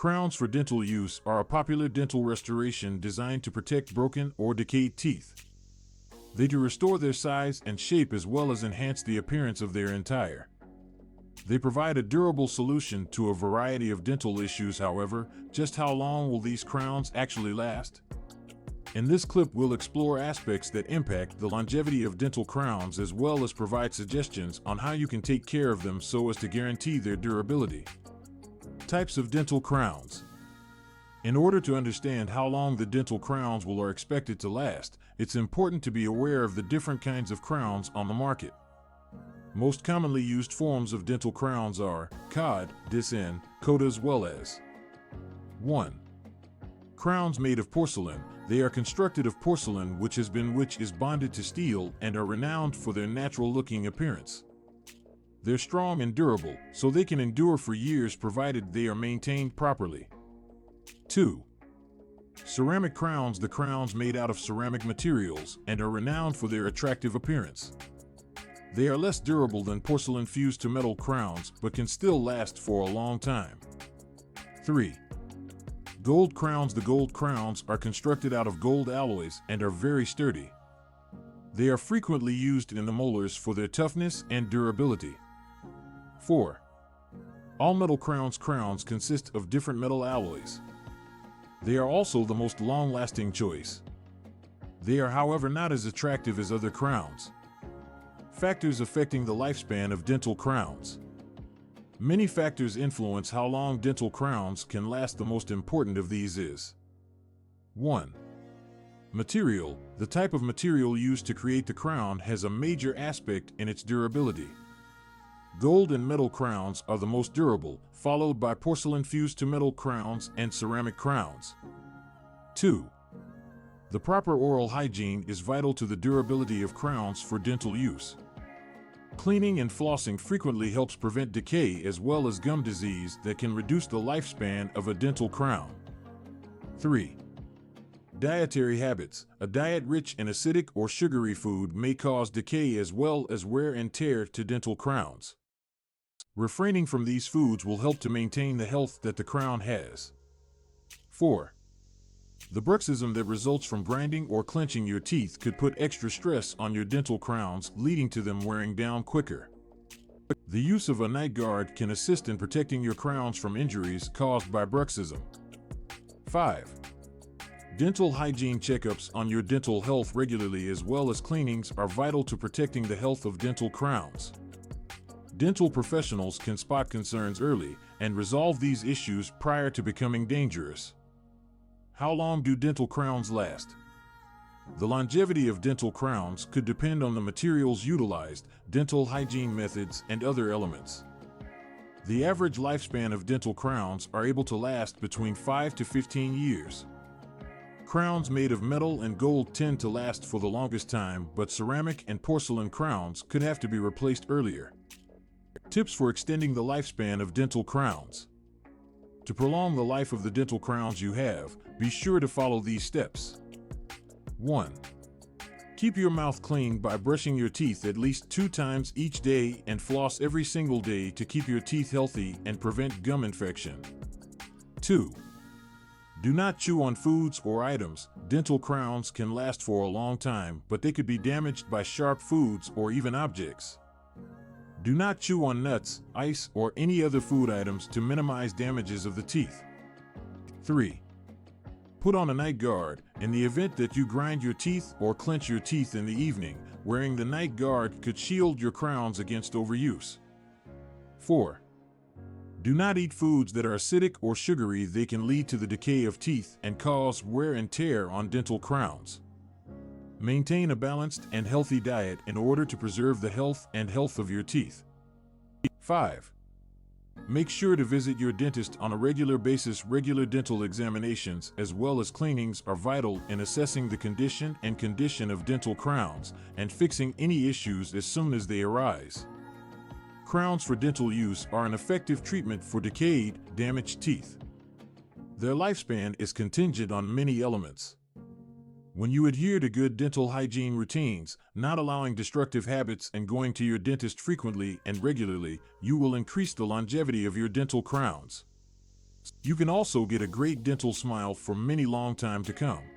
Crowns for dental use are a popular dental restoration designed to protect broken or decayed teeth. They do restore their size and shape as well as enhance the appearance of their entire. They provide a durable solution to a variety of dental issues. However, just how long will these crowns actually last? In this clip, we'll explore aspects that impact the longevity of dental crowns as well as provide suggestions on how you can take care of them so as to guarantee their durability. Types of dental crowns. In order to understand how long the dental crowns are expected to last, it's important to be aware of the different kinds of crowns on the market. Most commonly used forms of dental crowns are cod, decayed, coat as well as 1. Crowns made of porcelain. They are constructed of porcelain which is bonded to steel and are renowned for their natural-looking appearance. They're strong and durable, so they can endure for years provided they are maintained properly. 2. Ceramic crowns. The crowns made out of ceramic materials and are renowned for their attractive appearance. They are less durable than porcelain fused to metal crowns, but can still last for a long time. 3. Gold crowns. The gold crowns are constructed out of gold alloys and are very sturdy. They are frequently used in the molars for their toughness and durability. 4. All metal crowns. Crowns consist of different metal alloys. They are also the most long-lasting choice. They are, however, not as attractive as other crowns. Factors affecting the lifespan of dental crowns. Many factors influence how long dental crowns can last. The most important of these is 1. Material. The type of material used to create the crown has a major aspect in its durability. Gold and metal crowns are the most durable, followed by porcelain fused to metal crowns and ceramic crowns. 2. The proper oral hygiene is vital to the durability of crowns for dental use. Cleaning and flossing frequently helps prevent decay as well as gum disease that can reduce the lifespan of a dental crown. 3. Dietary habits. A diet rich in acidic or sugary food may cause decay as well as wear and tear to dental crowns. Refraining from these foods will help to maintain the health that the crown has. 4. The bruxism that results from grinding or clenching your teeth could put extra stress on your dental crowns, leading to them wearing down quicker. The use of a night guard can assist in protecting your crowns from injuries caused by bruxism. 5. Dental hygiene. Checkups on your dental health regularly as well as cleanings are vital to protecting the health of dental crowns. Dental professionals can spot concerns early and resolve these issues prior to becoming dangerous. How long do dental crowns last? The longevity of dental crowns could depend on the materials utilized, dental hygiene methods, and other elements. The average lifespan of dental crowns are able to last between 5 to 15 years. Crowns made of metal and gold tend to last for the longest time, but ceramic and porcelain crowns could have to be replaced earlier. Tips for extending the lifespan of dental crowns. To prolong the life of the dental crowns you have, be sure to follow these steps. 1. Keep your mouth clean by brushing your teeth at least 2 times each day and floss every single day to keep your teeth healthy and prevent gum infection. 2. Do not chew on foods or items. Dental crowns can last for a long time, but they could be damaged by sharp foods or even objects. Do not chew on nuts, ice, or any other food items to minimize damages of the teeth. 3. Put on a night guard. In the event that you grind your teeth or clench your teeth in the evening, wearing the night guard could shield your crowns against overuse. 4. Do not eat foods that are acidic or sugary. They can lead to the decay of teeth and cause wear and tear on dental crowns. Maintain a balanced and healthy diet in order to preserve the health of your teeth. 5. Make sure to visit your dentist on a regular basis. Regular dental examinations as well as cleanings are vital in assessing the condition of dental crowns and fixing any issues as soon as they arise. Crowns for dental use are an effective treatment for decayed, damaged teeth. Their lifespan is contingent on many elements. When you adhere to good dental hygiene routines, not allowing destructive habits, and going to your dentist frequently and regularly, you will increase the longevity of your dental crowns. You can also get a great dental smile for many long time to come.